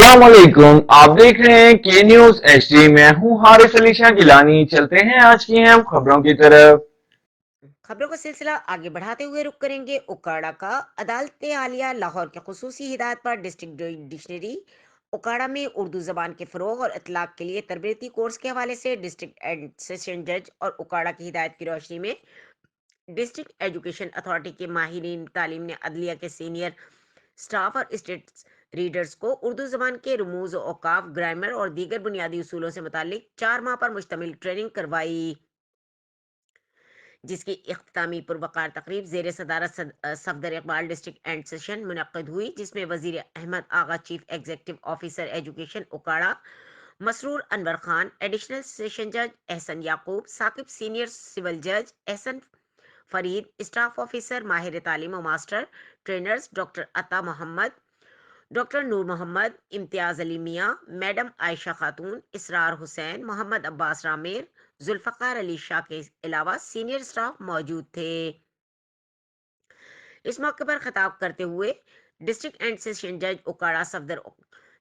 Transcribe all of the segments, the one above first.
अस्सलाम वालेकुम। आप देख रहे हैं के न्यूज एचडी। मैं हूं हारिस अली शाह गिलानी। चलते हैं आज की अहम खबरों की तरफ। खबरों का सिलसिला आगे बढ़ाते हुए रुक करेंगे उकाड़ा का। अदालत आलिया लाहौर की खुसूसी हिदायत पर डिस्ट्रिक्ट डिक्शनरी उकाड़ा में उर्दू जबान के फरोग और इतलाक के लिए तरबियती कोर्स के हवाले से डिस्ट्रिक्ट एंड सेशन जज और उकाड़ा की हिदायत की रोशनी में डिस्ट्रिक्ट एजुकेशन अथॉरिटी के माहिरीन तालीम ने अदलिया के सीनियर स्टाफ और स्टेट रीडर्स को उर्दू जबान के रमूज औकाफ ग्रामर और दीगर बुनियादी उसूलों से मुतालिक 4 माह पर मुश्तमिल ट्रेनिंग करवाई, जिसकी इख्तितामी पुरवकार तकरीब जेर सदारत Safdar Iqbal district and session मुनक्किद हुई, जिसमें वजीर अहमद आगा चीफ एग्जीक्यूटिव ऑफिसर एजुकेशन उकाड़ा, मसरूर अनवर खान एडिशनल सेशन जज, एहसन याकूब साकिब सीनियर सिविल जज, एहसन फरीद स्टाफ ऑफिसर माहिर तालीम और मास्टर ट्रेनर्स, डॉक्टर अता मोहम्मद, डॉक्टर नूर मोहम्मद, इम्तियाज अली मियाँ, मैडम आयशा खातून, इसरार हुसैन, मोहम्मद अब्बास रामेर, जुल्फकार अली शाह के अलावा सीनियर स्टाफ मौजूद थे। इस मौके पर खिताब करते हुए डिस्ट्रिक्ट एंड सेशन जज उकाड़ा सफदर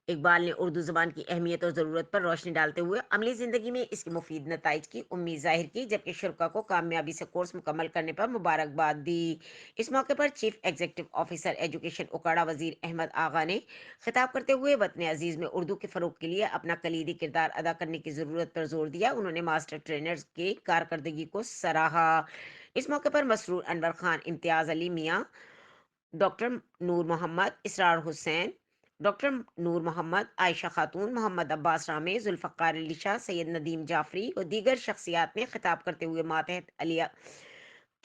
इकबाल ने उर्दू जबान की अहमियत और ज़रूरत पर रोशनी डालते हुए अमली ज़िंदगी में इसके मुफीद नताइज की उम्मीद जाहिर की, जबकि शुरा को कामयाबी से कोर्स मुकम्मल करने पर मुबारकबाद दी। इस मौके पर चीफ एग्जीक्यूटिव ऑफिसर एजुकेशन उकाड़ा वजीर अहमद आगा ने खिताब करते हुए वतन अजीज़ में उर्दू के फ़रोग के लिए अपना कलीदी किरदार अदा करने की ज़रूरत पर जोर दिया। उन्होंने मास्टर ट्रेनर्स की कारकर्दगी को सराहा। इस मौके पर मसरूर अनवर खान, इम्तियाज अली मियाँ, डॉक्टर नूर मोहम्मद, इसरार हुसैन, डॉक्टर नूर मोहम्मद, आयशा खातून, मोहम्मद अब्बास रामे, जुल्फकार अली शाह, सैयद नदीम जाफरी और दीगर शख्सियात ने खिताब करते हुए मातहत अलिया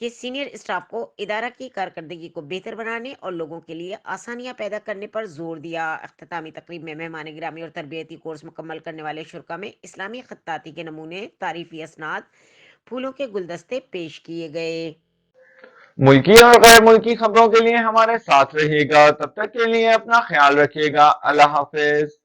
के सीनियर स्टाफ को इदारा की कारकर्दगी को बेहतर बनाने और लोगों के लिए आसानियां पैदा करने पर जोर दिया। अख्तामी तकरीब में मेहमान गिरामी और तरबियती कोर्स मुकम्मल करने वाले शुरा में इस्लामी खत्ताती के नमूने, तारीफी असनाद, फूलों के गुलदस्ते पेश किए गए। मुल्की और गैर मुल्की खबरों के लिए हमारे साथ रहिएगा। तब तक के लिए अपना ख्याल रखिएगा। अल्लाह हाफिज।